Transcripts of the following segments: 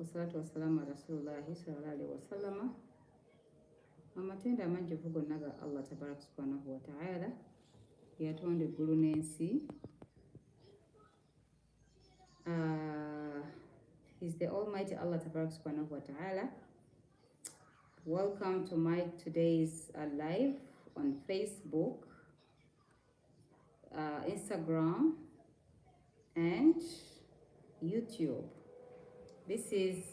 wassalatu wassalamu ala rasulullahi sallallahu alaihi wasallama. Amatenda amajjuvu gonna ga Allah tabaraka subhanahu wa ta'ala yatonda eggulu n'ensi. He's the Almighty Allah tabaraka subhanahu wa ta'ala. Welcome to my today's live on Facebook, Instagram, and YouTube. This is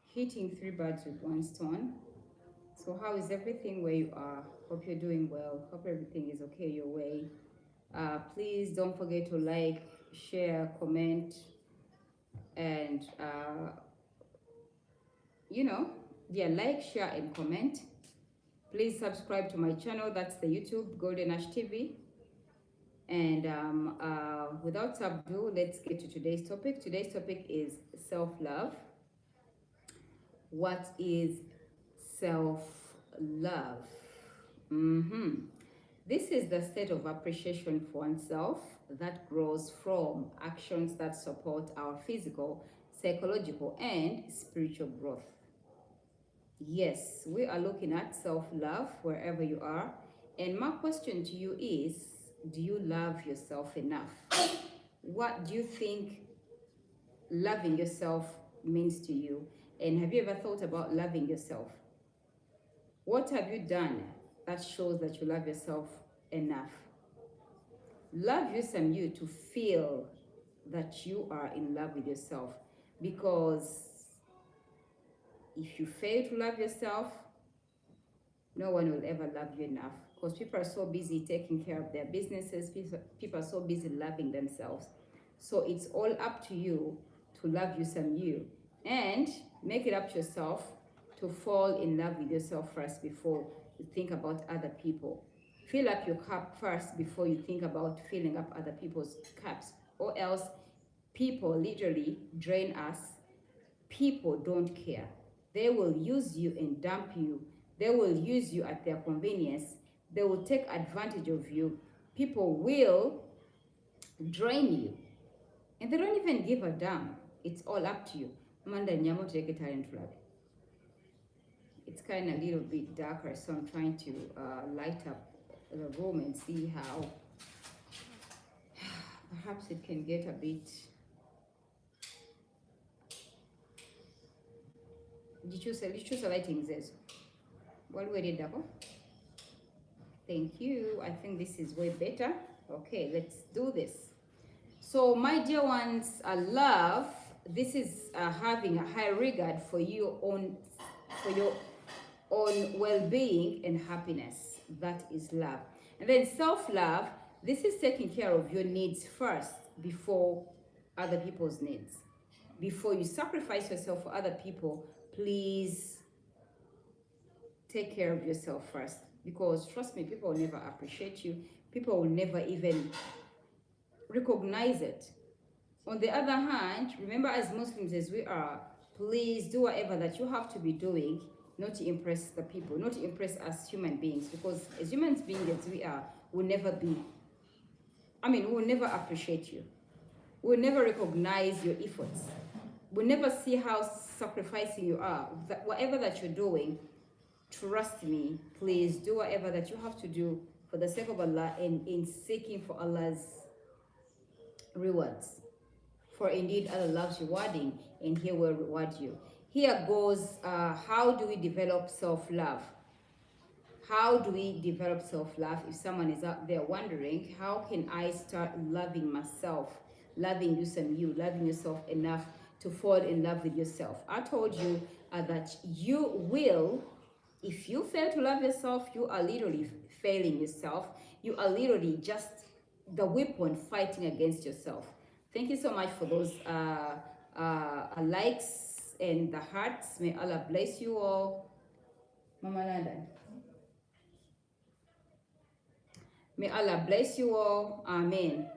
hitting 3 birds with 1 stone. So how is everything where you are? Hope you're doing well. Hope everything is okay your way. Please don't forget to like, share, comment, and like, share, and comment. Please subscribe to my channel. That's the YouTube Golden Ash TV. And without ado, let's get to today's topic. Today's topic is self-love. What is self-love? This is the state of appreciation for oneself that grows from actions that support our physical, psychological, and spiritual growth. Yes, we are looking at self-love wherever you are. And my question to you is, do you love yourself enough? What do you think loving yourself means to you? And have you ever thought about loving yourself? What have you done that shows that you love yourself enough? Love you some you to feel that you are in love with yourself. Because if you fail to love yourself, no one will ever love you enough. Because people are so busy taking care of their businesses. People are so busy loving themselves. So it's all up to you to love you some you. And make it up to yourself to fall in love with yourself first before you think about other people. Fill up your cup first before you think about filling up other people's cups. Or else people literally drain us. People don't care. They will use you and dump you. They will use you at their convenience. They will take advantage of you. People will drain you. And they don't even give a damn. It's all up to you. It's kind of a little bit darker, so I'm trying to light up the room and see how perhaps it can get a bit. Did you choose a lighting says? What we did double? Thank you. I think this is way better. Okay, let's do this. So my dear ones, love, this is having a high regard for your own well-being and happiness. That is love. And then self-love, this is taking care of your needs first before other people's needs. Before you sacrifice yourself for other people, please take care of yourself first. Because trust me, people will never appreciate you. People will never even recognize it. On the other hand, remember, as Muslims as we are, please do whatever that you have to be doing, not to impress the people, not to impress us human beings. Because as human beings as we are, we'll never we'll never appreciate you. We'll never recognize your efforts. We'll never see how sacrificing you are. That whatever that you're doing, trust me, please do whatever that you have to do for the sake of Allah and in seeking for Allah's rewards. For indeed Allah loves rewarding, and He will reward you. Here goes, how do we develop self-love? How do we develop self-love? If someone is out there wondering, how can I start loving myself, loving you some you, loving yourself enough to fall in love with yourself? I told you that you will, if you fail to love yourself, you are literally failing yourself. You are literally just the weapon fighting against yourself. Thank you so much for those likes and the hearts. May Allah bless you all. Mama London. May Allah bless you all. Amen.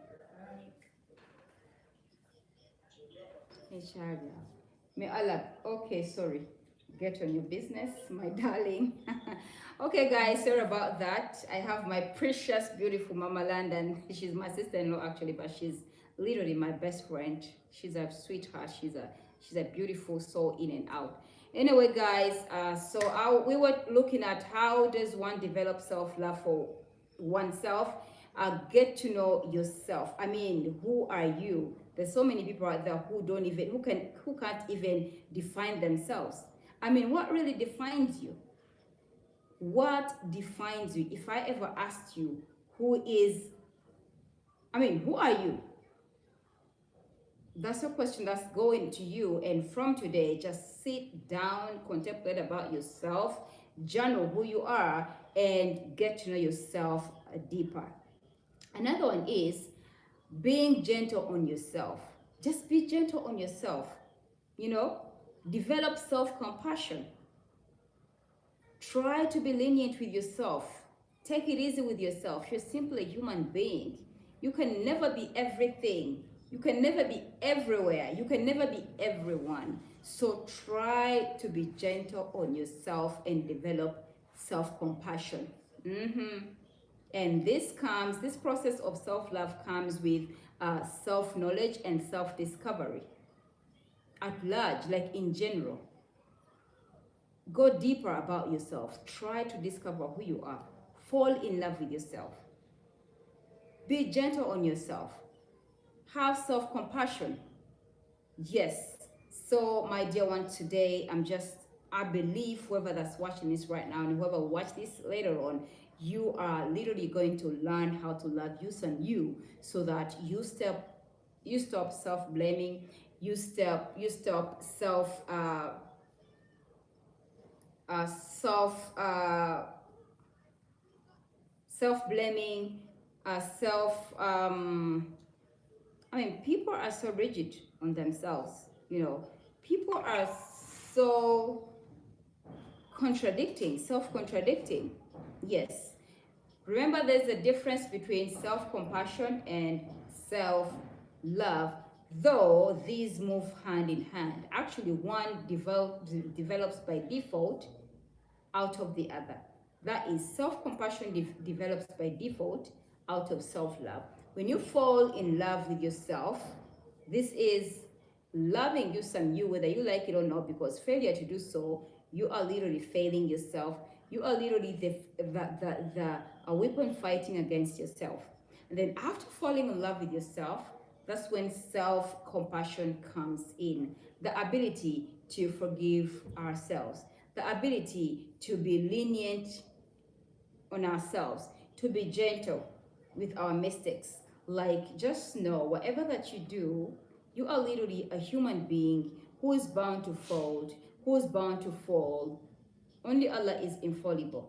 Inshallah. May Allah, okay, sorry. Get on your business, my darling. Okay, guys, sorry about that. I have my precious, beautiful Mama London. She's my sister-in-law, actually, but she's literally my best friend. She's a sweetheart. She's a beautiful soul in and out. Anyway, guys, we were looking at how does one develop self-love for oneself. Get to know yourself. I mean, who are you? There's so many people out there who can't even define themselves. I mean, what really defines you? What defines you? If I ever asked you, who are you? That's a question that's going to you. And from today, just sit down, contemplate about yourself, journal who you are, and get to know yourself deeper. Another one is being gentle on yourself. Just be gentle on yourself. You know, develop self compassion. Try to be lenient with yourself. Take it easy with yourself. You're simply a human being. You can never be everything. You can never be everywhere. You can never be everyone. So try to be gentle on yourself and develop self-compassion. And this process of self-love comes with self-knowledge and self-discovery at large, like in general. Go deeper about yourself. Try to discover who you are. Fall in love with yourself. Be gentle on yourself. Have self-compassion. Yes. So, my dear one, today I believe whoever that's watching this right now and whoever watch this later on, you are literally going to learn how to love you so that you stop self-blaming, you stop self-blaming, self people are so rigid on themselves, people are so self-contradicting. Yes. Remember, there's a difference between self-compassion and self-love, though these move hand in hand. Actually, one develops by default out of the other. That is, self-compassion develops by default out of self-love. When you fall in love with yourself, this is loving you, whether you like it or not, because failure to do so, you are literally failing yourself. You are literally a weapon fighting against yourself. And then after falling in love with yourself, that's when self-compassion comes in. The ability to forgive ourselves, the ability to be lenient on ourselves, to be gentle with our mistakes. Like, just know, whatever that you do, you are literally a human being who is bound to fall. Only Allah is infallible.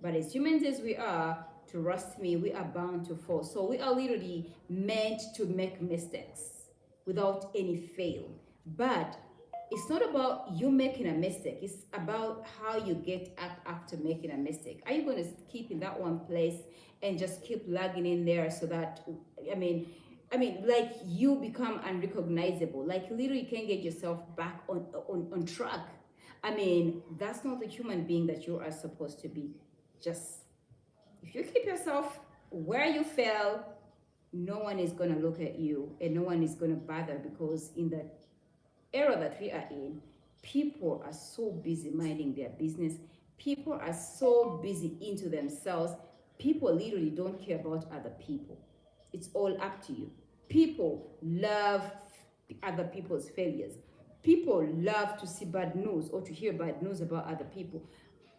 But as humans as we are, trust me, we are bound to fall. So we are literally meant to make mistakes without any fail. But it's not about you making a mistake. It's about how you get up after making a mistake. Are you going to keep in that one place and just keep lagging in there so that, like you become unrecognizable? Like literally you can't get yourself back on track. That's not the human being that you are supposed to be. Just, if you keep yourself where you fell, no one is going to look at you and no one is going to bother, because in the era that we are in, people are so busy minding their business. People are so busy into themselves. People literally don't care about other people. It's all up to you. People love other people's failures. People love to see bad news or to hear bad news about other people.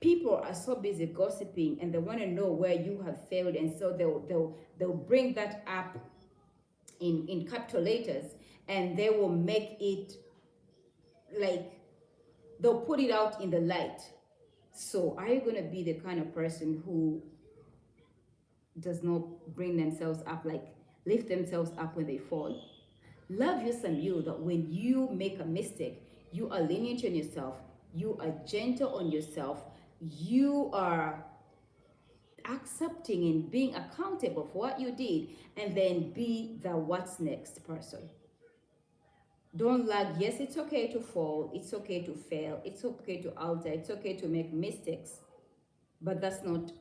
People are so busy gossiping and they want to know where you have failed, and so they'll bring that up in capital letters, and they will make it like, they'll put it out in the light. So are you going to be the kind of person who does not bring themselves up, like lift themselves up when they fall? Love you, that when you make a mistake, you are lenient on yourself, you are gentle on yourself, you are accepting and being accountable for what you did, and then be the what's next person. Don't lag. Yes, it's okay to fall, it's okay to fail, it's okay to alter, it's okay to make mistakes, but that's not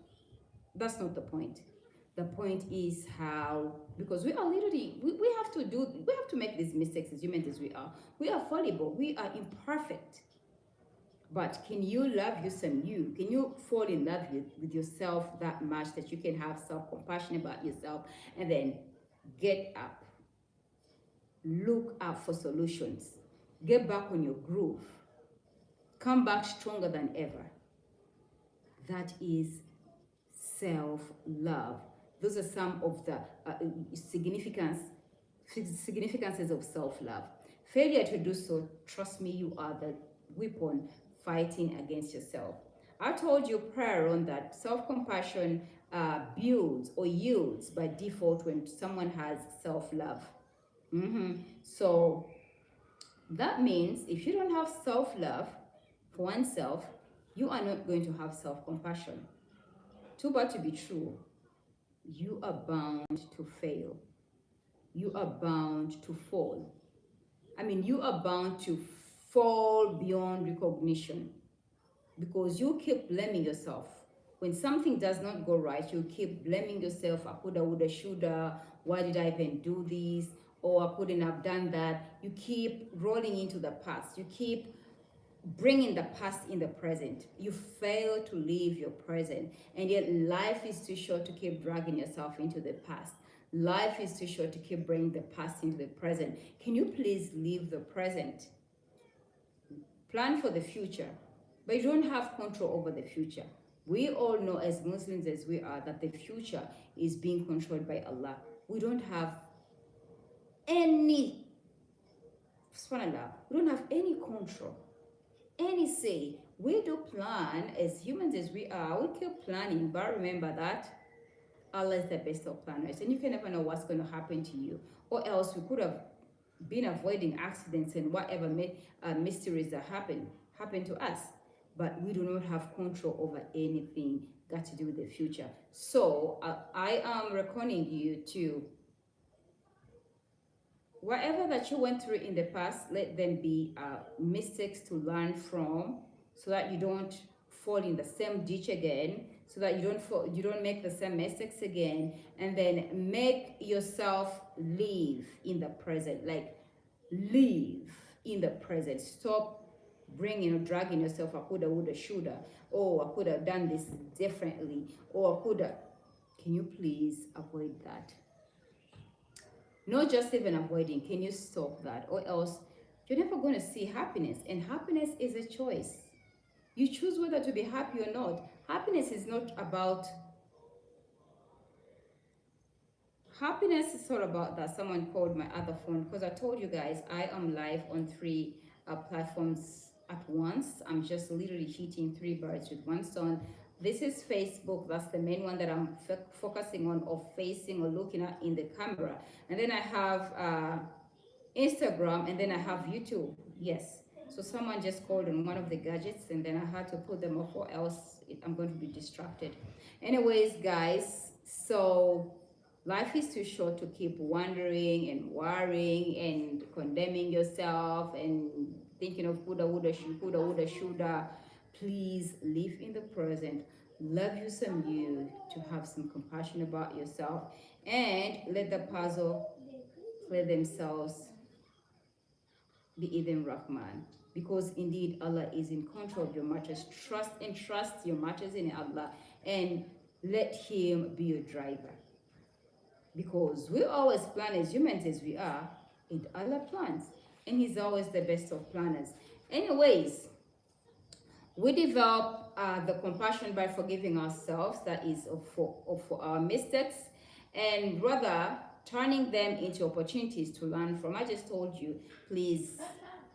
the point. The point is how, because we are literally, we have to make these mistakes as human as we are. We are fallible, we are imperfect. But can you love you some you? Can you fall in love with yourself that much that you can have self-compassion about yourself and then get up, look out for solutions, get back on your groove, come back stronger than ever? That is self-love. Those are some of the significances of self-love. Failure to do so, trust me, you are the weapon fighting against yourself. I told you prior on that self-compassion builds or yields by default when someone has self-love. So that means if you don't have self-love for oneself, you are not going to have self-compassion. Too bad to be true. You are bound to fail. You are bound to fall. I mean, you are bound to fall beyond recognition because you keep blaming yourself. When something does not go right, you keep blaming yourself. I coulda, woulda, shoulda. Why did I even do this? Or I couldn't have done that. You keep rolling into the past. You keep bringing the past in the present. You fail to live your present, and yet life is too short to keep dragging yourself into the past. Life is too short to keep bringing the past into the present. Can you please live the present? Plan for the future, but you don't have control over the future. We all know, as Muslims as we are, that the future is being controlled by Allah. We don't have any, subhanAllah, we don't have any control, any say. We do plan, as humans as we are, we keep planning, but remember that Allah is the best of planners, and you can never know what's going to happen to you. Or else we could have been avoiding accidents and whatever mysteries that happen to us. But we do not have control over anything got to do with the future. So I am reckoning you to whatever that you went through in the past, let them be mistakes to learn from, so that you don't fall in the same ditch again, so that you don't make the same mistakes again, and then make yourself live in the present. Like, live in the present. Stop bringing or dragging yourself. I coulda, woulda, shoulda. Oh, I could have done this differently. Or I coulda. Can you please avoid that? Not just even avoiding. Can you stop that? Or else you're never going to see happiness. And happiness is a choice. You choose whether to be happy or not. Happiness is not about... Happiness is all about that. Someone called my other phone because I told you guys I am live on 3 platforms at once. I'm just literally hitting 3 birds with one stone. This is Facebook. That's the main one that I'm focusing on, or facing or looking at in the camera. And then I have Instagram, and then I have YouTube. Yes. So someone just called on one of the gadgets, and then I had to put them off, or else I'm going to be distracted. Anyways, guys, so life is too short to keep wondering and worrying and condemning yourself and thinking of coulda, woulda, shoulda. Please live in the present. Love you some you, to have some compassion about yourself, and let the puzzle clear themselves Bi-idhin Rahman. Because indeed Allah is in control of your matters. Trust your matters in Allah, and let Him be your driver. Because we always plan as humans as we are, and Allah plans, and He's always the best of planners. Anyways, we develop the compassion by forgiving ourselves, that is for our mistakes, and rather turning them into opportunities to learn from. I just told you, please,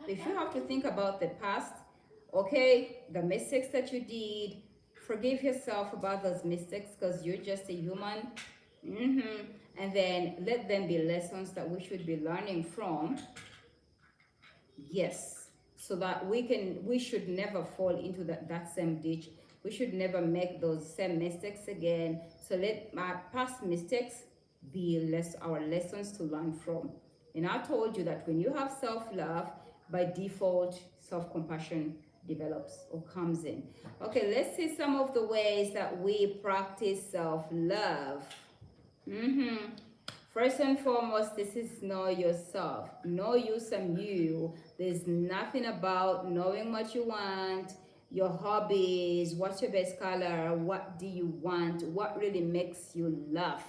if you have to think about the past, okay, the mistakes that you did, forgive yourself about those mistakes because you're just a human. And then let them be lessons that we should be learning from. Yes, so that we should never fall into that same ditch. We should never make those same mistakes again. So let my past mistakes be our lessons to learn from. And I told you that when you have self-love, by default, self-compassion develops or comes in. Okay, let's see some of the ways that we practice self-love. Mm-hmm. First and foremost, this is know yourself. Know you some you. There's nothing about knowing what you want, your hobbies, what's your best color, what do you want, what really makes you laugh,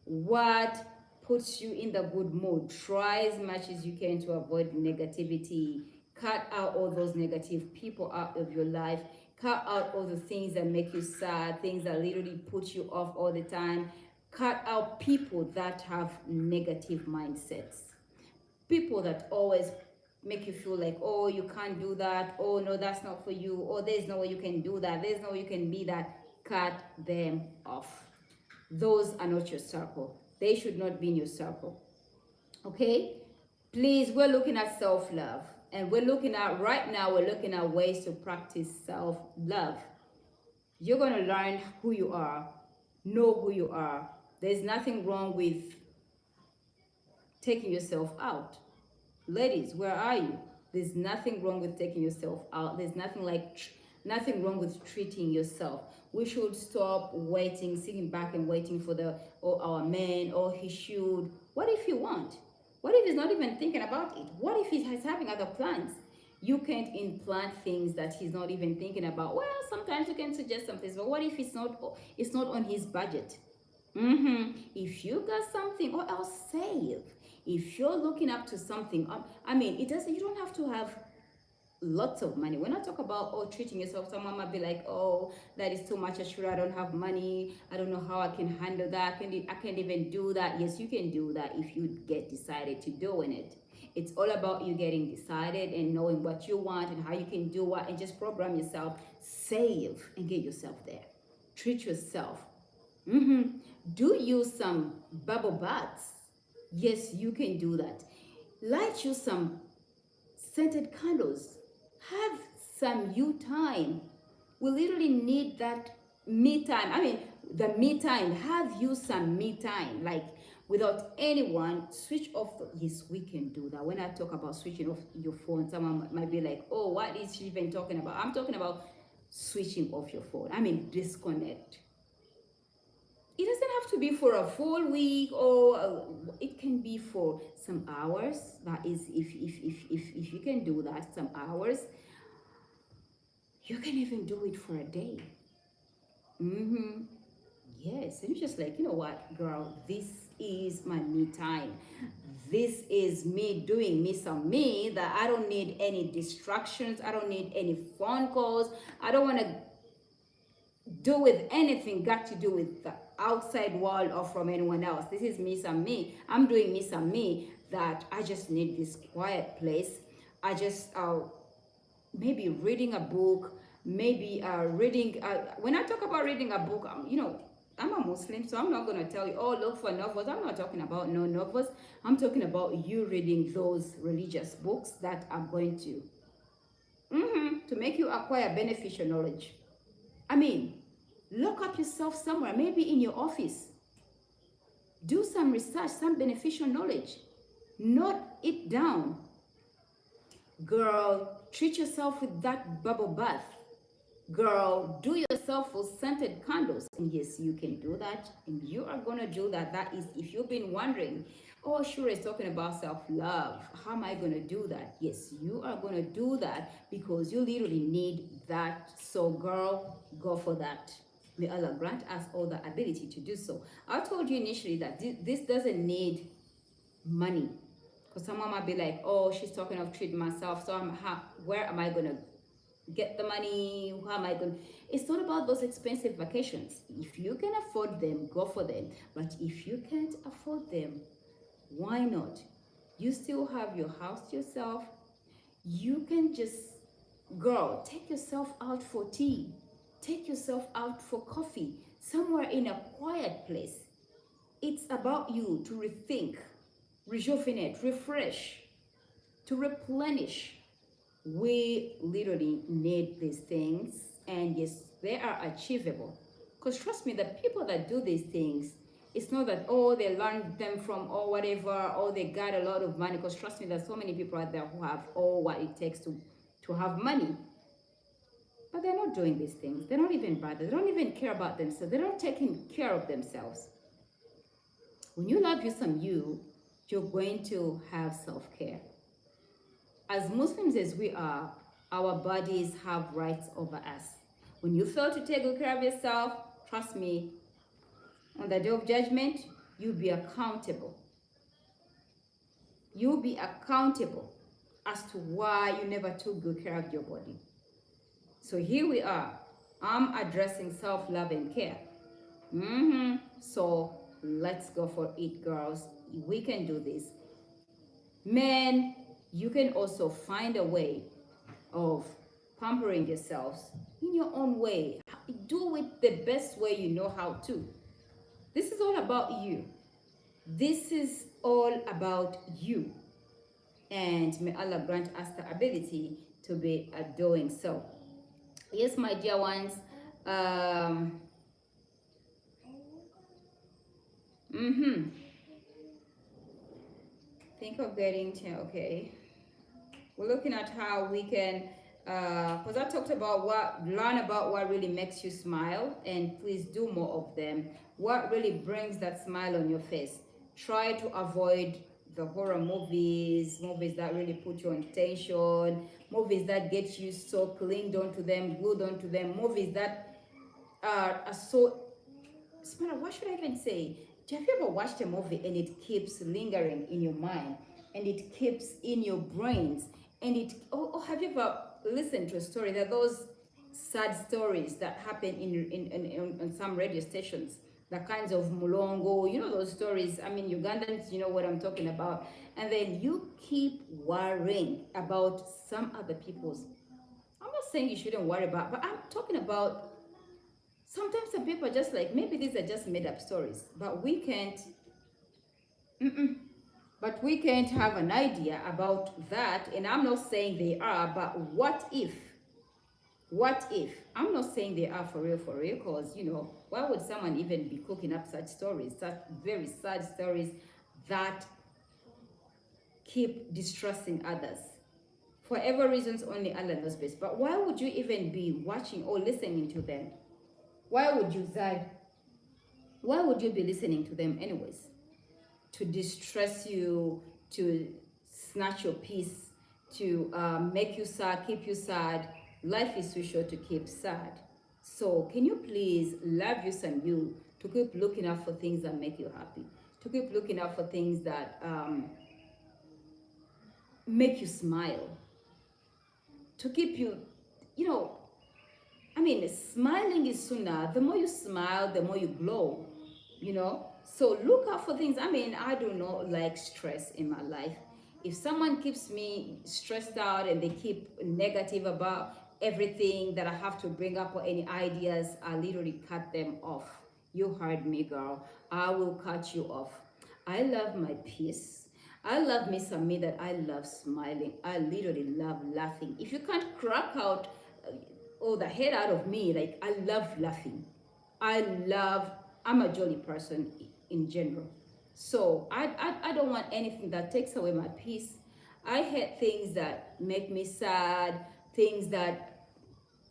what puts you in the good mood. Try as much as you can to avoid negativity. Cut out all those negative people out of your life. Cut out all the things that make you sad, things that literally put you off all the time. Cut out people that have negative mindsets. People that always make you feel like, oh, you can't do that. Oh, no, that's not for you. Oh, there's no way you can do that. There's no way you can be that. Cut them off. Those are not your circle. They should not be in your circle. Okay? Please, we're looking at self-love. And we're looking at, right now, we're looking at ways to practice self-love. You're going to learn who you are, know who you are. There's nothing wrong with taking yourself out. Ladies, where are you? There's nothing wrong with taking yourself out. There's nothing wrong with treating yourself. We should stop waiting, sitting back and waiting for our man, or he should. What if you want? What if he's not even thinking about it? What if he's having other plans? You can't implant things that he's not even thinking about. Well, sometimes you can suggest something, but what if it's not on his budget? If you got something, or else save. If you're looking up to something, I mean, it doesn't. You don't have to have lots of money. When I talk about treating yourself, someone might be like, oh, that is too much. I don't have money. I don't know how I can handle that. I can't even do that. Yes, you can do that if you get decided to doing it. It's all about you getting decided and knowing what you want and how you can do what, and just program yourself, save, and get yourself there. Treat yourself. Do use some bubble baths. Yes, you can do that. Light you some scented candles. Have some you time. We literally need that me time. I mean, the me time. Have you some me time. Like, without anyone, switch off. Yes, we can do that. When I talk about switching off your phone, someone might be like, oh, what is she even talking about? I'm talking about switching off your phone. I mean, disconnect. It doesn't have to be for a full week, or it can be for some hours. That is, if you can do that, some hours. You can even do it for a day. Yes, and you're just like, you know what, girl, this is my me time. This is me doing me some me, that I don't need any distractions. I don't need any phone calls. I don't want to do with anything got to do with the outside world or from anyone else. This is me some me. I'm doing me some me, that I just need this quiet place. I just maybe reading a book, maybe reading. When I talk about reading a book, I'm a Muslim, so I'm not going to tell you, oh, look for novels. I'm not talking about no novels. I'm talking about you reading those religious books that are going to make you acquire beneficial knowledge. I mean, lock up yourself somewhere, maybe in your office. Do some research, some beneficial knowledge. Note it down. Girl, treat yourself with that bubble bath. Girl, do yourself with scented candles. And yes, you can do that. And you are going to do that. That is, if you've been wondering, oh, sure, it's talking about self-love. How am I going to do that? Yes, you are going to do that because you literally need that. So, girl, go for that. May Allah grant us all the ability to do so. I told you initially that this doesn't need money. Because someone might be like, oh, she's talking of treating myself. So where am I going to get the money? How am I going? It's not about those expensive vacations. If you can afford them, go for them. But if you can't afford them, why not? You still have your house to yourself. You can just, girl, take yourself out for tea. Take yourself out for coffee, somewhere in a quiet place. It's about you to rethink, rejuvenate, refresh, to replenish. We literally need these things, and yes, they are achievable. Because trust me, the people that do these things, it's not that, oh, they learned them from, or whatever, or they got a lot of money. Because trust me, there's so many people out there who have all what it takes to have money. But they're not doing these things. They're not even bothered. They don't even care about themselves. They're not taking care of themselves. When you love you some you, you're going to have self-care. As Muslims as we are, our bodies have rights over us. When you fail to take good care of yourself, trust me, on the day of judgment, you'll be accountable. You'll be accountable as to why you never took good care of your body. So here we are. I'm addressing self-love and care. So let's go for it, girls. We can do this. Men, you can also find a way of pampering yourselves in your own way. Do it the best way you know how to. This is all about you. This is all about you. And may Allah grant us the ability to be doing so. Yes, my dear ones. Think of getting to, okay. We're looking at how we can, because I talked about learn about what really makes you smile, and please do more of them. What really brings that smile on your face? Try to avoid the horror movies, movies that really put you on tension, movies that get you so clinged onto them, glued onto them, movies that are so, what should I even say? Have you ever watched a movie and it keeps lingering in your mind and it keeps in your brains and it, oh, have you ever listened to a story? There are those sad stories that happen in some radio stations, the kinds of mulongo, you know those stories. I mean, Ugandans, you know what I'm talking about. And then you keep worrying about some other people's. I'm not saying you shouldn't worry about, but I'm talking about sometimes some people are just like, maybe these are just made up stories, but we can't, but we can't have an idea about that. And I'm not saying they are, but what if? What if? I'm not saying they are for real, because, you know, why would someone even be cooking up such stories, such very sad stories that keep distressing others? For whatever reasons, only Allah knows best. But why would you even be watching or listening to them? Why would you be listening to them anyways? To distress you, to snatch your peace, to make you sad, keep you sad. Life is too short to keep sad. So can you please love you some you, to keep looking out for things that make you happy, to keep looking out for things that make you smile, to keep you, you know, I mean, smiling is sunnah. The more you smile, the more you glow, you know. So look out for things. I mean, I do not like stress in my life. If someone keeps me stressed out and they keep negative about everything that I have to bring up or any ideas, I literally cut them off. You heard me, girl. I will cut you off. I love my peace. I love me some me that I love smiling. I literally love laughing. If you can't crack out the head out of me, like, I love laughing. I'm a jolly person in general. So I don't want anything that takes away my peace. I hate things that make me sad, things that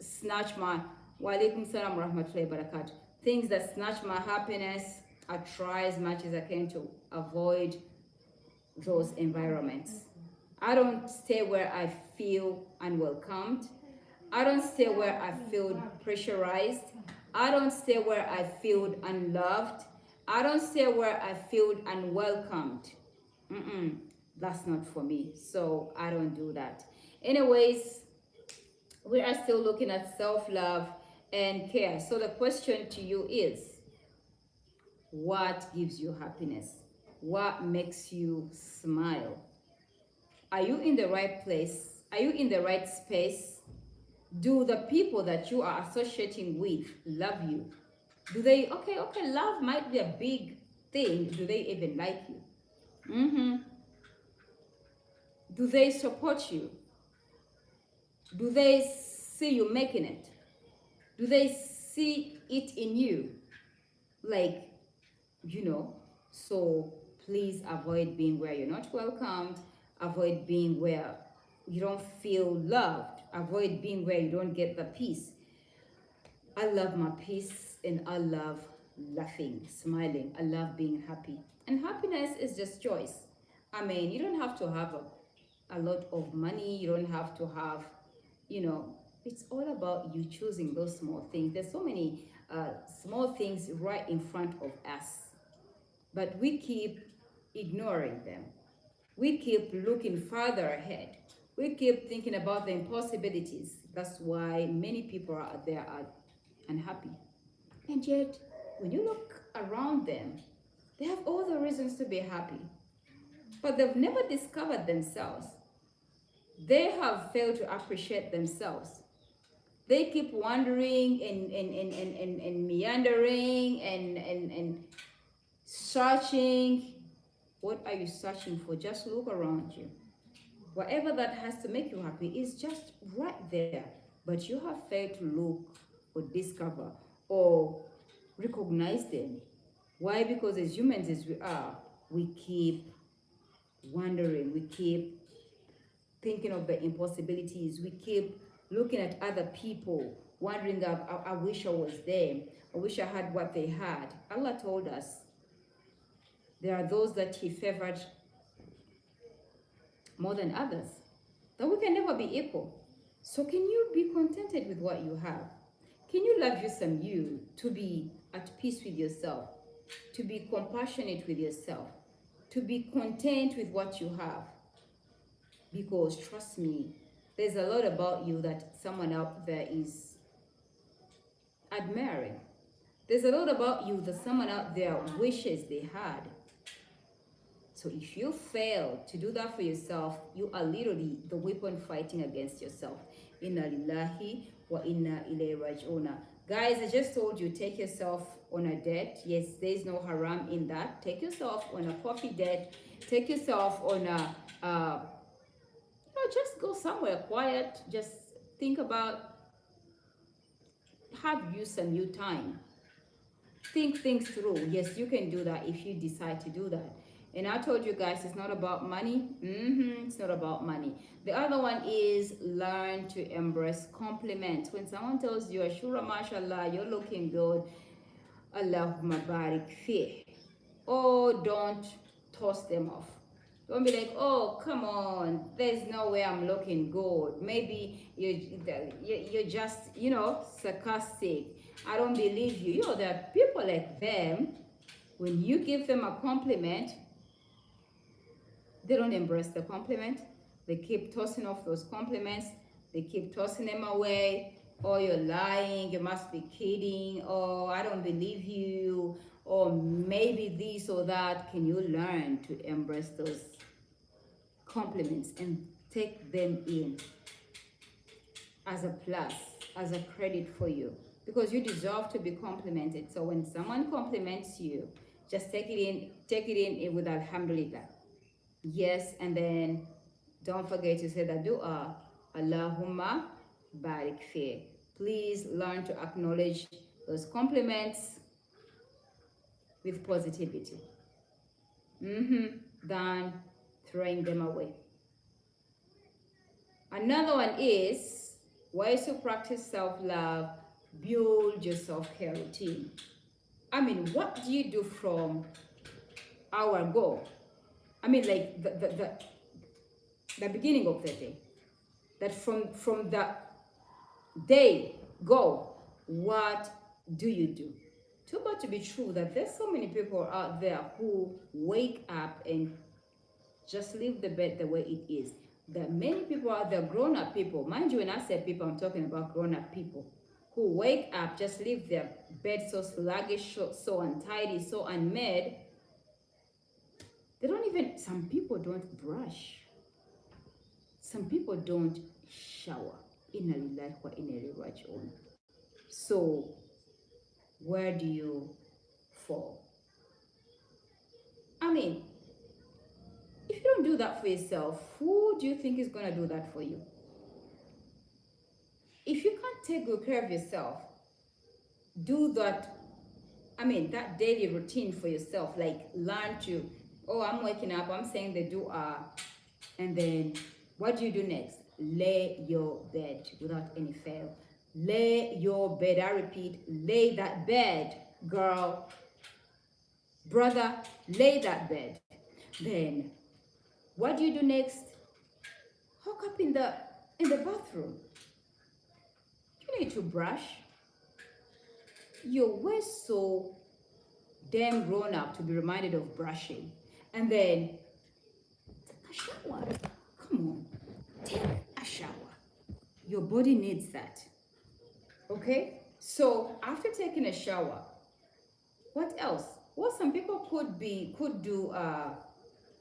snatch my, wa alaikum salam rahmatullahi barakat, things that snatch my happiness. I try as much as I can to avoid those environments. I don't stay where I feel unwelcomed. I don't stay where I feel pressurized. I don't stay where I feel unloved. I don't stay where I feel unwelcomed. That's not for me. So I don't do that. Anyways, we are still looking at self-love and care. So the question to you is, what gives you happiness? What makes you smile? Are you in the right place? Are you in the right space? Do the people that you are associating with love you? Do they, okay, love might be a big thing. Do they even like you? Do they support you? Do they see you making it? Do they see it in you? Like, you know, so please avoid being where you're not welcomed. Avoid being where you don't feel loved. Avoid being where you don't get the peace. I love my peace and I love laughing, smiling. I love being happy. And happiness is just choice. I mean, you don't have to have a lot of money, you don't have to have, you know, it's all about you choosing those small things. There's so many small things right in front of us, but we keep ignoring them. We keep looking further ahead. We keep thinking about the impossibilities. That's why many people out there are unhappy. And yet, when you look around them, they have all the reasons to be happy, but they've never discovered themselves. They have failed to appreciate themselves. They keep wandering and meandering and searching. What are you searching for? Just look around you. Whatever that has to make you happy is just right there. But you have failed to look or discover or recognize them. Why? Because as humans as we are, we keep wondering, we keep thinking of the impossibilities, we keep looking at other people, wondering, I wish I was them, I wish I had what they had. Allah told us there are those that He favored more than others, that we can never be equal. So can you be contented with what you have? Can you love you some you, to be at peace with yourself, to be compassionate with yourself, to be content with what you have? Because trust me, there's a lot about you that someone out there is admiring. There's a lot about you that someone out there wishes they had. So if you fail to do that for yourself, you are literally the weapon fighting against yourself. Inna lillahi wa inna ilayhi raji'un. Guys, I just told you, take yourself on a date. Yes, there's no haram in that. Take yourself on a coffee date. Take yourself on a just go somewhere quiet. Just think about, have you some new time. Think things through. Yes, you can do that if you decide to do that. And I told you guys, it's not about money. It's not about money. The other one is learn to embrace compliments. When someone tells you, Ashura, mashallah, you're looking good, Allahumma barik fi. Oh, don't toss them off. Don't be like, oh, come on, there's no way I'm looking good. Maybe you're just, sarcastic. I don't believe you. There are people like them. When you give them a compliment, they don't embrace the compliment. They keep tossing off those compliments. They keep tossing them away. Oh, you're lying. You must be kidding. Oh, I don't believe you. Or maybe this or that. Can you learn to embrace those compliments and take them in as a plus, as a credit for you? Because you deserve to be complimented. So when someone compliments you, just take it in with alhamdulillah. Yes, and then don't forget to say the dua, Allahumma barik fi. Please learn to acknowledge those compliments with positivity. Than throwing them away. Another one is ways to practice self-love, build your self-care routine. I mean, what do you do from hour go? I mean, like the beginning of the day. That from the day go, what do you do? Too bad to be true that there's so many people out there who wake up and just leave the bed the way it is. There are many people out there, grown-up people. Mind you, when I say people, I'm talking about grown-up people who wake up, just leave their bed so sluggish, so untidy, so unmade. They don't even, some people don't brush. Some people don't shower. Inna lillahi wa inna ilayhi raji'un. So, where do you fall? I mean, if you don't do that for yourself, who do you think is going to do that for you? If you can't take good care of yourself, do that, that daily routine for yourself. Like, learn to, oh, I'm waking up, I'm saying the dua, and then what do you do next? Lay your bed without any fail. Lay your bed. I repeat, lay that bed, girl. Brother, lay that bed. Then what do you do next? Hook up in the bathroom. You need to brush. You're way so damn grown up to be reminded of brushing. And then a shower. Come on, take a shower. Your body needs that. Okay? So after taking a shower, what else? Well, some people could do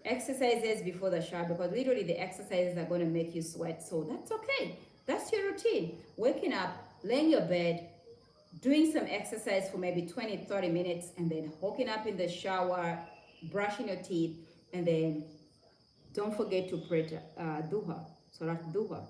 exercises before the shower, because literally the exercises are going to make you sweat. So that's okay. That's your routine. Waking up, laying your bed, doing some exercise for maybe 20-30 minutes, and then hooking up in the shower, brushing your teeth, and then don't forget to pray duha, salat duha.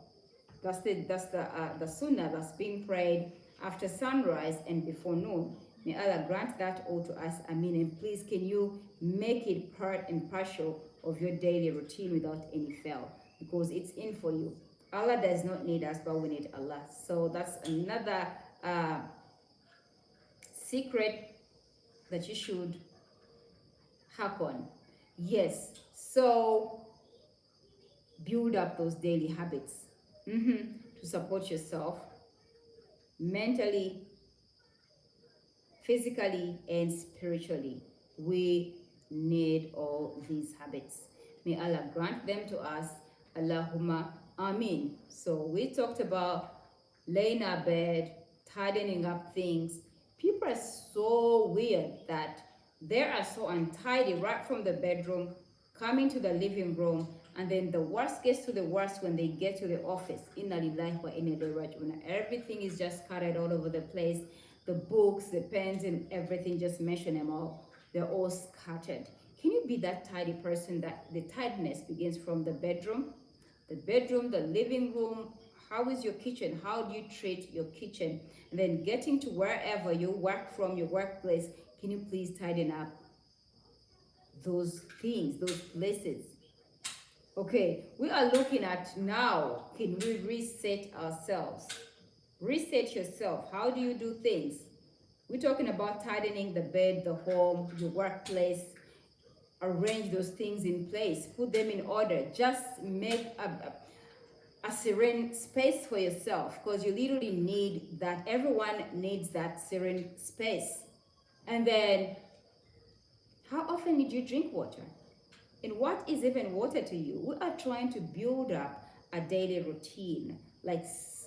That's the sunnah that's being prayed after sunrise and before noon. May Allah grant that all to us. Amin. And please, can you make it part and parcel of your daily routine without any fail? Because it's in for you. Allah does not need us, but we need Allah. So that's another secret that you should hack on. Yes. So build up those daily habits to support yourself mentally, physically, and spiritually. We need all these habits. May Allah grant them to us. Allahumma Ameen. So we talked about laying our bed, tidying up things. People are so weird that they are so untidy right from the bedroom, coming to the living room, and then the worst gets to the worst when they get to the office. Inna lillahi wa inna ilaihi raji'un. Everything is just scattered all over the place. The books, the pens, and everything, just mention them all. They're all scattered. Can you be that tidy person that the tidiness begins from the bedroom? The bedroom, the living room. How is your kitchen? How do you treat your kitchen? And then getting to wherever you work from, your workplace, can you please tidy up those things, those places? Okay, we are looking at now, can we reset ourselves? Reset yourself. How do you do things? We're talking about tidying the bed, the home, your workplace. Arrange those things in place. Put them in order. Just make a serene space for yourself, because you literally need that. Everyone needs that serene space. And then, how often did you drink water? And what is even water to you? We are trying to build up a daily routine, like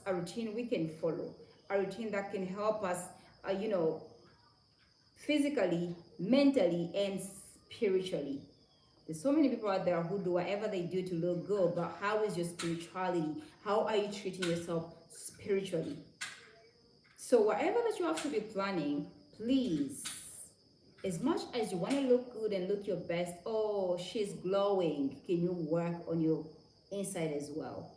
a routine we can follow, a routine that can help us, physically, mentally, and spiritually. There's so many people out there who do whatever they do to look good, but how is your spirituality? How are you treating yourself spiritually? So whatever that you have to be planning, please, as much as you want to look good and look your best, oh, she's glowing, can you work on your inside as well?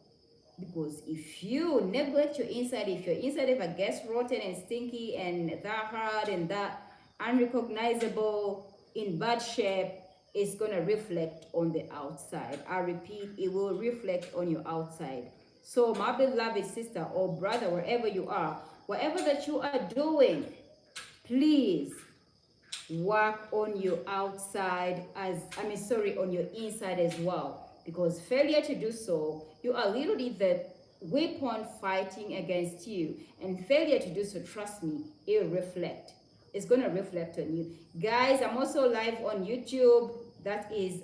Because if you neglect your inside, if your inside ever gets rotten and stinky and that hard and that unrecognizable, in bad shape, it's going to reflect on the outside. I repeat, it will reflect on your outside. So my beloved sister or brother, wherever you are, whatever that you are doing, please work on your outside on your inside as well. Because failure to do so, you are literally the weapon fighting against you. And failure to do so, trust me, it will reflect. It's going to reflect on you. Guys, I'm also live on YouTube. That is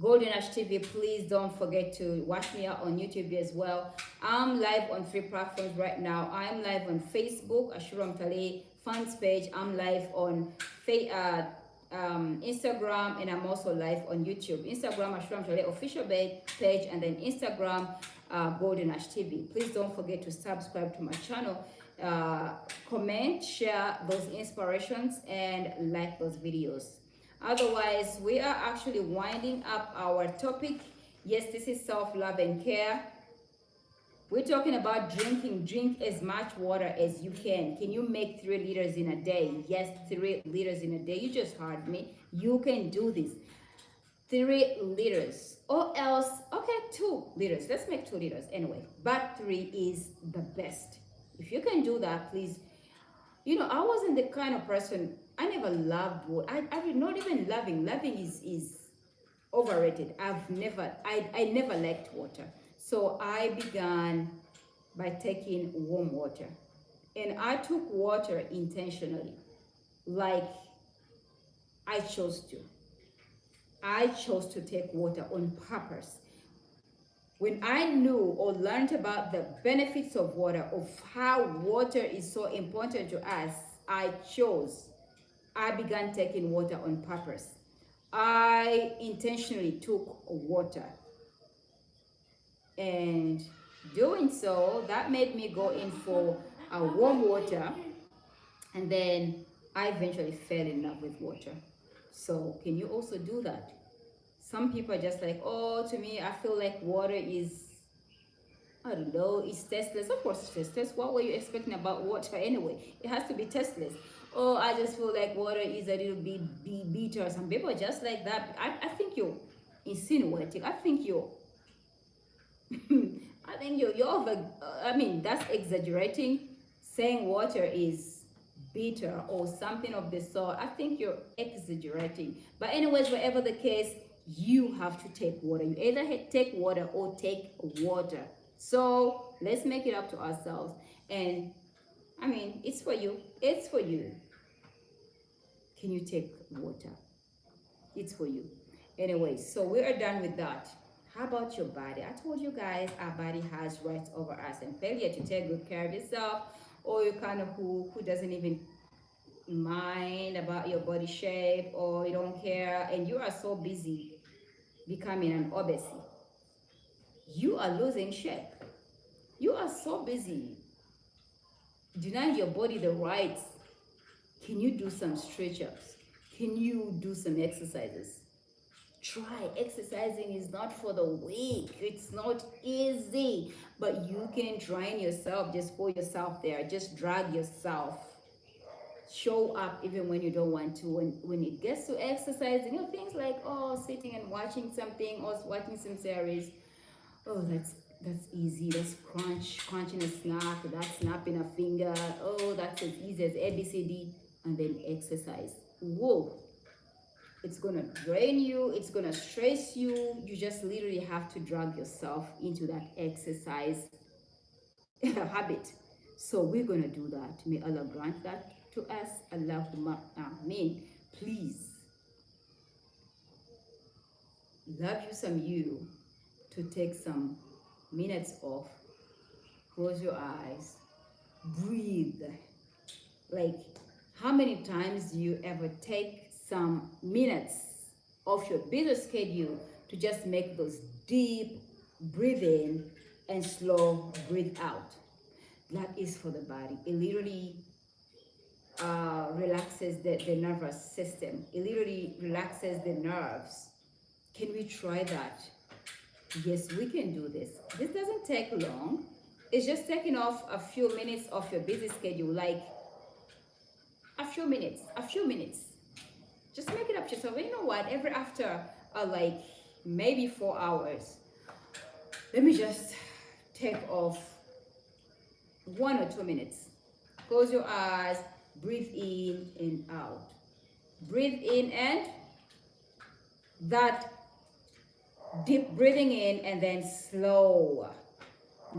Golden Ash TV. Please don't forget to watch me out on YouTube as well. I'm live on 3 platforms right now. I'm live on Facebook, Ashuram Tale fans page. I'm live on Instagram, and I'm also live on YouTube. Instagram, Ashuram Tale official page, and then Instagram, Golden Ash TV. Please don't forget to subscribe to my channel. Comment, share those inspirations, and like those videos. Otherwise, we are actually winding up our topic. Yes, this is self-love and care. We're talking about drinking. Drink as much water as you can. Can you make 3 liters in a day? Yes, 3 liters in a day. You just heard me. You can do this. 3 liters. Or else, okay, 2 liters. Let's make 2 liters anyway. But 3 is the best. If you can do that, please. I wasn't the kind of person, I never loved water. I mean, not even loving. Loving is overrated. I never liked water. So I began by taking warm water. And I took water intentionally. Like I chose to. I chose to take water on purpose. When I knew or learned about the benefits of water, of how water is so important to us, I began taking water on purpose. I intentionally took water. And doing so, that made me go in for a warm water. And then I eventually fell in love with water. So can you also do that? Some people are just like, oh, to me, I feel like water is, I don't know, it's tasteless. Of course it's tasteless. What were you expecting about water anyway? It has to be tasteless. Oh, I just feel like water is a little bit bitter. Some people are just like that. I think you're insinuating. I think you're, I think you're over, I mean, that's exaggerating. Saying water is bitter or something of the sort. I think you're exaggerating. But anyways, whatever the case, you have to take water. You either take water or take water. So let's make it up to ourselves. And I mean, it's for you. It's for you. Can you take water? It's for you. Anyway, so we are done with that. How about your body? I told you guys our body has rights over us, and failure to take good care of yourself, or you're kind of who doesn't even mind about your body shape, or you don't care, and you are so busy becoming an obese, you are losing shape. You are so busy denying your body the rights. Can you do some stretch-ups? Can you do some exercises? Try. Exercising is not for the weak. It's not easy, but you can train yourself. Just pull yourself there. Just drag yourself. Show up even when you don't want to. When it gets to exercising, things like sitting and watching something or watching some series. Oh, that's easy. That's crunching a snack. That's snapping a finger. Oh, that's as easy as ABCD. And then exercise. Whoa. It's gonna drain you, it's gonna stress you. You just literally have to drag yourself into that exercise habit. So we're gonna do that. May Allah grant that to us. Allahumma ameen. Please, love you some you to take some minutes off. Close your eyes. Breathe. Like, how many times do you ever take some minutes of your busy schedule to just make those deep breathe in and slow breathe out? That is for the body. It literally relaxes the nervous system. It literally relaxes the nerves. Can we try that? Yes, we can do this. This doesn't take long. It's just taking off a few minutes of your busy schedule, like a few minutes. Just make it up to yourself. And you know what? Every after like maybe 4 hours, let me just take off 1 or 2 minutes. Close your eyes, breathe in and out. Breathe in, and that deep breathing in and then slow.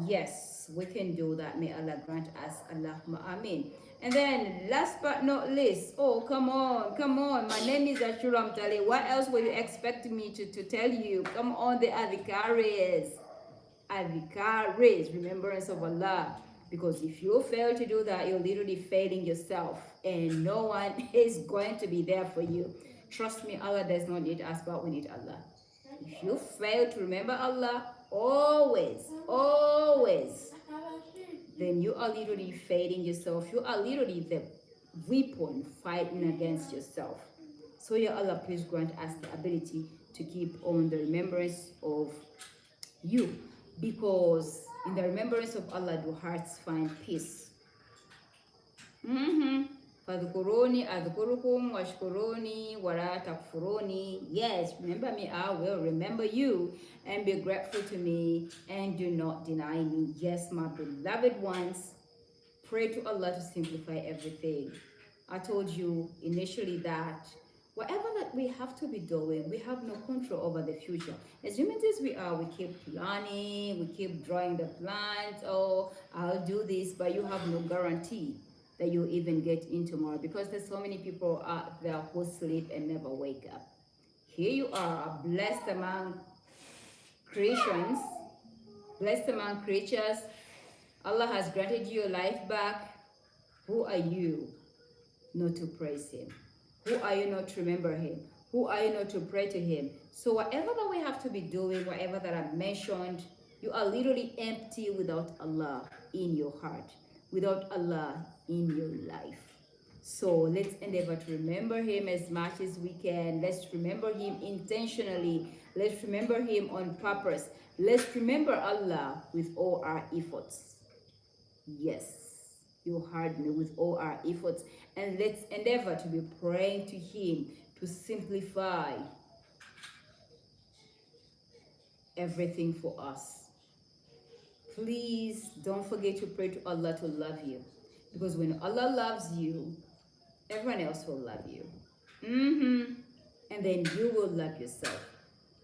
Yes, we can do that. May Allah grant us. Allahumma ameen. And then last but not least, come on. My name is Ashuram Tale. What else were you expecting me to tell you? Come on, the adhikaris. Adhikaris, remembrance of Allah. Because if you fail to do that, you're literally failing yourself. And no one is going to be there for you. Trust me, Allah does not need us, but we need Allah. If you fail to remember Allah, always, then you are literally failing yourself. You are literally the weapon fighting against yourself. So ya Allah, please grant us the ability to keep on the remembrance of you, because in the remembrance of Allah do hearts find peace. Fadhkuruni adhkurukum washkuruni wala takfuruni. Yes, remember me, I will remember you, and be grateful to me, and do not deny me. Yes, my beloved ones, pray to Allah to simplify everything. I told you initially that whatever that we have to be doing, we have no control over the future. As humans as we are, we keep planning, we keep drawing the plans. Oh, I'll do this, but you have no guarantee that you even get in tomorrow, because there's so many people out there who sleep and never wake up. Here you are, blessed among creations, blessed among creatures. Allah has granted you your life back. Who are you not to praise Him? Who are you not to remember Him? Who are you not to pray to Him? So whatever that we have to be doing, whatever that I've mentioned, you are literally empty without Allah in your heart, without Allah in your life. So let's endeavor to remember Him as much as we can. Let's remember Him intentionally. Let's remember Him on purpose. Let's remember Allah with all our efforts. Yes, you heard me, with all our efforts. And let's endeavor to be praying to Him to simplify everything for us. Please don't forget to pray to Allah to love you. Because when Allah loves you, everyone else will love you. And then you will love yourself.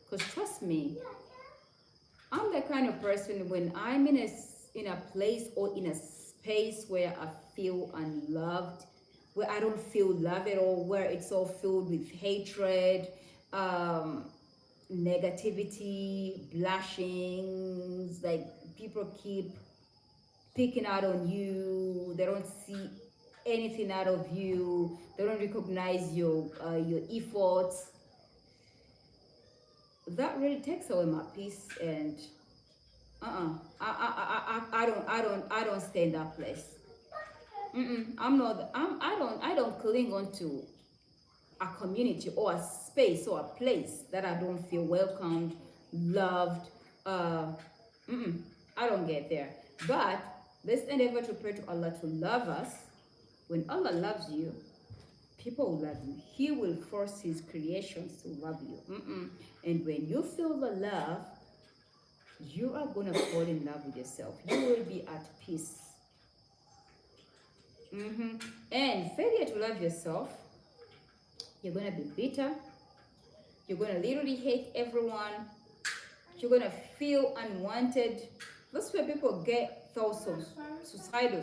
Because trust me, I'm the kind of person, when I'm in a place or in a space where I feel unloved, where I don't feel love at all, where it's all filled with hatred, negativity, blushings, like people keep picking out on you, they don't see anything out of you, they don't recognize your efforts. That really takes away my peace, and I don't stay in that place. I don't cling on to a community or a space or a place that I don't feel welcomed, loved. I don't get there. But let's endeavor to pray to Allah to love us. When Allah loves you, people will love you. He will force His creations to love you. And when you feel the love, you are going to fall in love with yourself. You will be at peace. And failure to love yourself, you're going to be bitter. You're going to literally hate everyone. You're going to feel unwanted. That's where people get thoughts of suicidal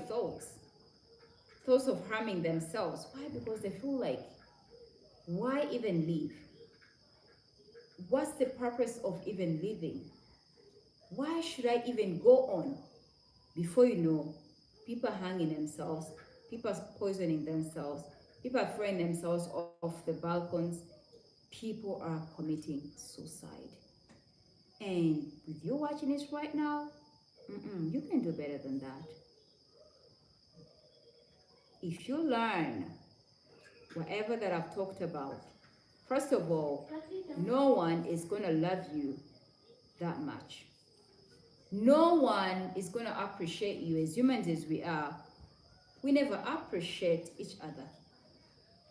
thoughts of harming themselves. Why? Because they feel like, why even live? What's the purpose of even living? Why should I even go on? Before you know, people are hanging themselves, people are poisoning themselves, people are throwing themselves off the balcons, people are committing suicide. And with you watching this right now, you can do better than that. If you learn whatever that I've talked about, first of all, no one is going to love you that much. No one is going to appreciate you. As humans as we are, we never appreciate each other.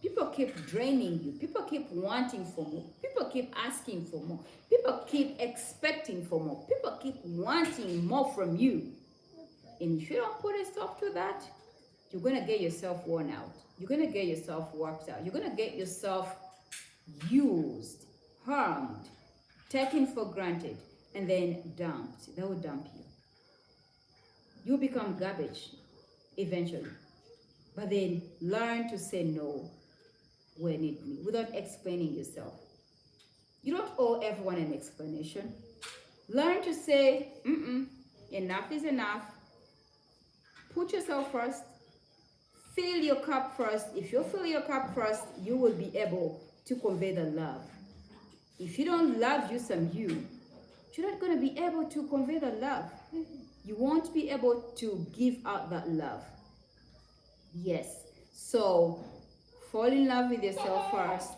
People keep draining you. People keep wanting for more. People keep asking for more. People keep expecting for more. People keep wanting more from you. And if you don't put a stop to that, you're going to get yourself worn out. You're going to get yourself worked out. You're going to get yourself used, harmed, taken for granted, and then dumped. They will dump you. You become garbage eventually. But then learn to say no when need be, without explaining yourself. You don't owe everyone an explanation. Learn to say, enough is enough. Put yourself first. Fill your cup first. If you fill your cup first, you will be able to convey the love. If you don't love you some you, you're not going to be able to convey the love. You won't be able to give out that love. Yes. So, fall in love with yourself first.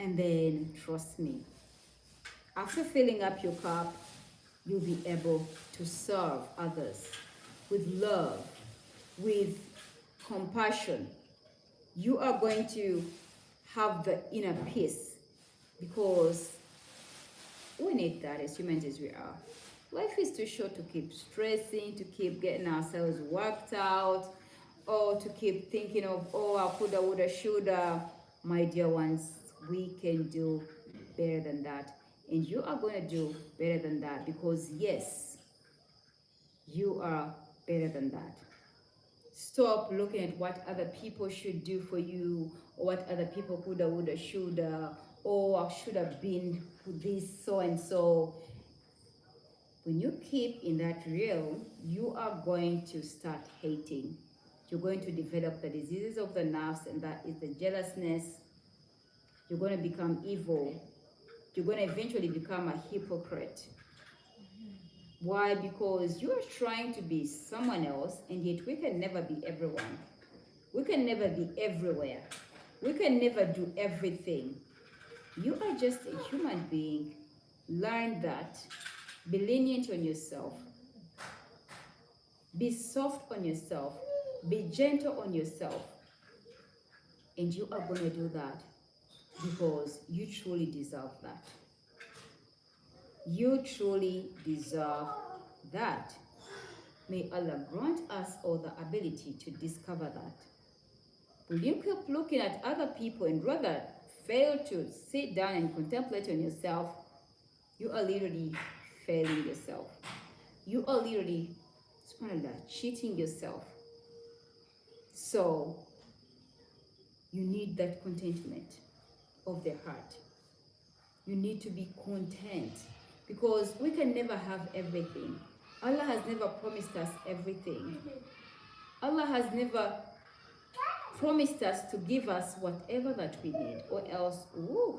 And then, trust me, after filling up your cup, you'll be able to serve others with love, with compassion. You are going to have the inner peace, because we need that as humans as we are. Life is too short to keep stressing, to keep getting ourselves worked out. or to keep thinking of, oh, I coulda, woulda, shoulda. My dear ones, we can do better than that. And you are going to do better than that because, yes, you are better than that. Stop looking at what other people should do for you, or what other people coulda, woulda, shoulda, or I should have been this so and so. When you keep in that realm, you are going to start hating. You're going to develop the diseases of the nerves, and that is the jealousness. You're going to become evil. You're going to eventually become a hypocrite. Why? Because you are trying to be someone else, and yet we can never be everyone. We can never be everywhere. We can never do everything. You are just a human being. Learn that. Be lenient on yourself. Be soft on yourself. Be gentle on yourself. And you are going to do that because you truly deserve that. You truly deserve that. May Allah grant us all the ability to discover that. Will you keep looking at other people and rather fail to sit down and contemplate on yourself? You are literally failing yourself. You are literally, subhanAllah, cheating yourself. So, you need that contentment of the heart. You need to be content because we can never have everything. Allah has never promised us everything. Allah has never promised us to give us whatever that we need, or else, ooh,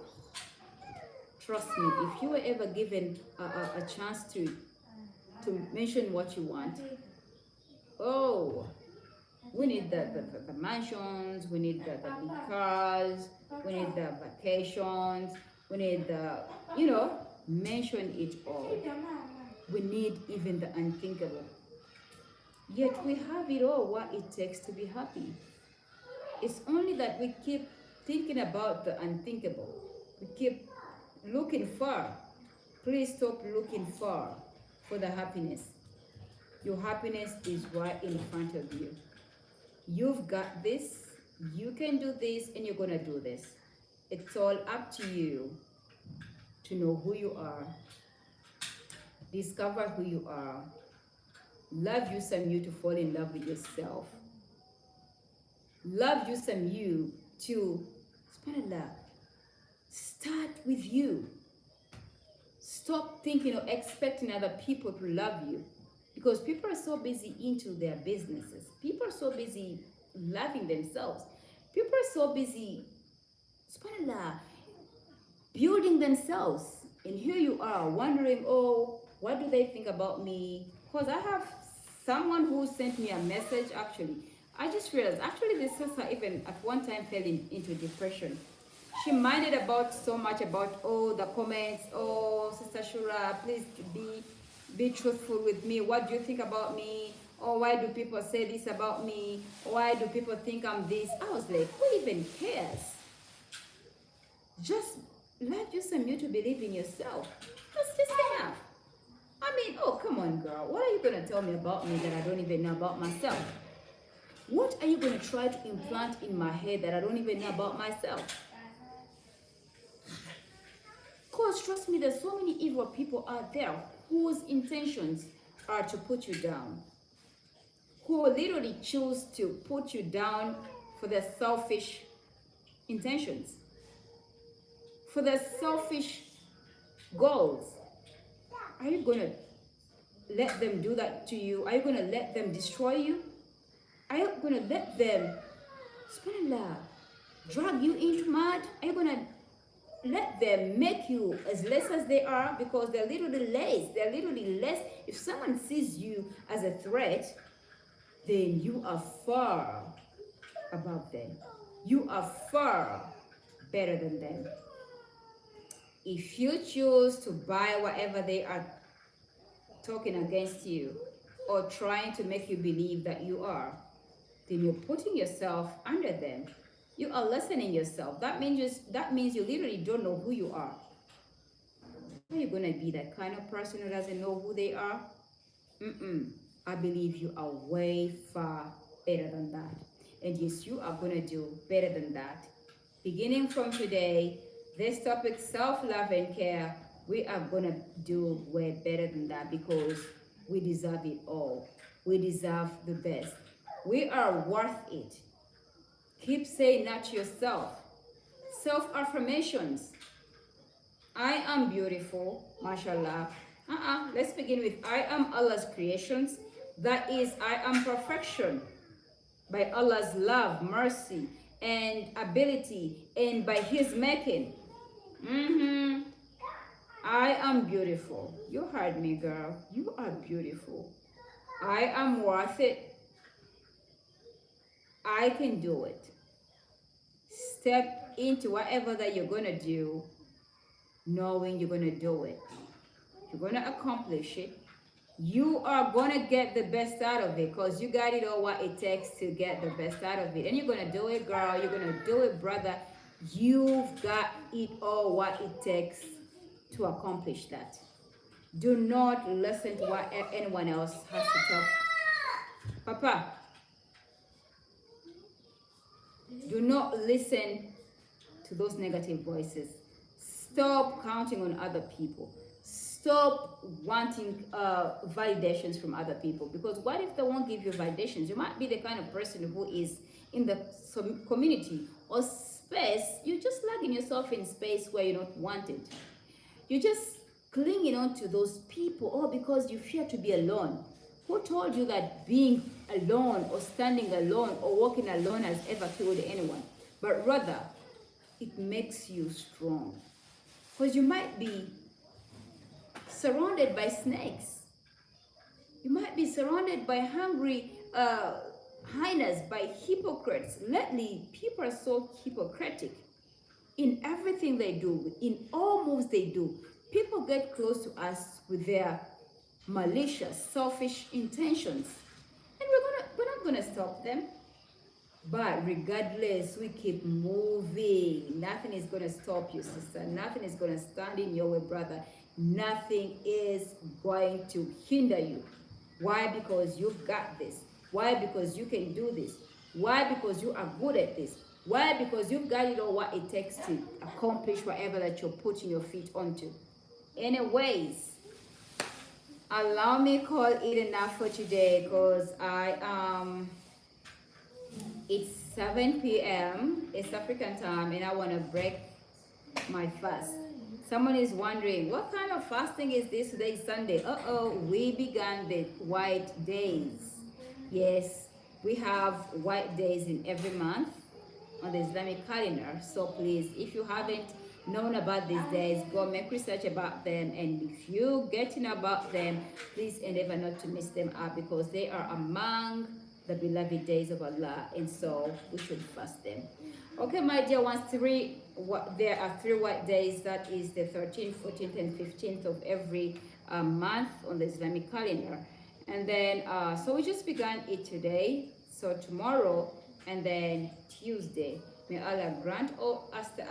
trust me, if you were ever given a chance to mention what you want, oh, we need the mansions, we need the big cars, we need the vacations, we need the, mention it all. We need even the unthinkable. Yet we have it all, what it takes to be happy. It's only that we keep thinking about the unthinkable. We keep looking far. Please stop looking far for the happiness. Your happiness is right in front of you. You've got this, you can do this, and you're going to do this. It's all up to you to know who you are, discover who you are, love you some you to fall in love with yourself, love you some you to, subhanAllah, start with you. Stop thinking or expecting other people to love you, because people are so busy into their businesses. People are so busy loving themselves. People are so busy, subhanAllah, building themselves. And here you are wondering, oh, what do they think about me? Because I have someone who sent me a message, actually. I just realized, actually, this sister even at one time fell into depression. She minded about so much about, oh, the comments, oh, Sister Shura, please be truthful with me. What do you think about me? Or why do people say this about me? Why do people think I'm this? I was like, who even cares? Just let yourself you to believe in yourself. That's just enough. I mean, oh, come on, girl. What are you going to tell me about me that I don't even know about myself? What are you going to try to implant in my head that I don't even know about myself? Because trust me, there's so many evil people out there whose intentions are to put you down, who literally choose to put you down for their selfish intentions, for their selfish goals. Are you going to let them do that to you? Are you going to let them destroy you? Are you going to let them, subhanAllah, drag you into mud? Are you going to let them make you as less as they are? Because they're literally less. They're literally less. If someone sees you as a threat, then you are far above them. You are far better than them. If you choose to buy whatever they are talking against you or trying to make you believe that you are, then you're putting yourself under them. You are lessening yourself. That means you literally don't know who you are. Are you going to be that kind of person who doesn't know who they are? I believe you are way far better than that. And yes, you are going to do better than that. Beginning from today, this topic, self-love and care, we are going to do way better than that because we deserve it all. We deserve the best. We are worth it. Keep saying that to yourself. Self-affirmations. I am beautiful, mashallah. Let's begin with I am Allah's creations. That is, I am perfection by Allah's love, mercy, and ability, and by His making. I am beautiful. You heard me, girl. You are beautiful. I am worth it. I can do it. Step into whatever that you're going to do, knowing you're going to do it. You're going to accomplish it. You are going to get the best out of it because you got it all what it takes to get the best out of it. And you're going to do it, girl. You're going to do it, brother. You've got it all what it takes to accomplish that. Do not listen to what anyone else has to tell. Papa, do not listen to those negative voices. Stop counting on other people. Stop wanting validations from other people, because what if they won't give you validations? You might be the kind of person who is in the community or space. You're just lugging yourself in space where you're not wanted. You're just clinging on to those people, because you fear to be alone. Who told you that being alone or standing alone or walking alone has ever killed anyone? But rather, it makes you strong. Because you might be surrounded by snakes. You might be surrounded by hungry hyenas, by hypocrites. Lately, people are so hypocritic in everything they do, in all moves they do. People get close to us with their malicious, selfish intentions, and we're not gonna stop them. But regardless, we keep moving. Nothing is gonna stop you, sister. Nothing is gonna stand in your way, brother. Nothing is going to hinder you. Why? Because you've got this. Why? Because you can do this. Why? Because you are good at this. Why? Because you've got it all what it takes to accomplish whatever that you're putting your feet onto. Anyways, allow me call it enough for today, because it's 7 p.m. It's African time, and I want to break my fast. Someone is wondering, what kind of fasting is this? Today is Sunday. We began the white days. Yes, we have white days in every month on the Islamic calendar. So please, if you haven't known about these days, go make research about them. And if you get to know about them, please endeavor not to miss them out, because they are among the beloved days of Allah, and so we should fast them. Okay, my dear ones, there are 3 white days. That is the 13th, 14th, and 15th of every month on the Islamic calendar. And then, so we just began it today. So tomorrow and then Tuesday, may Allah grant all us the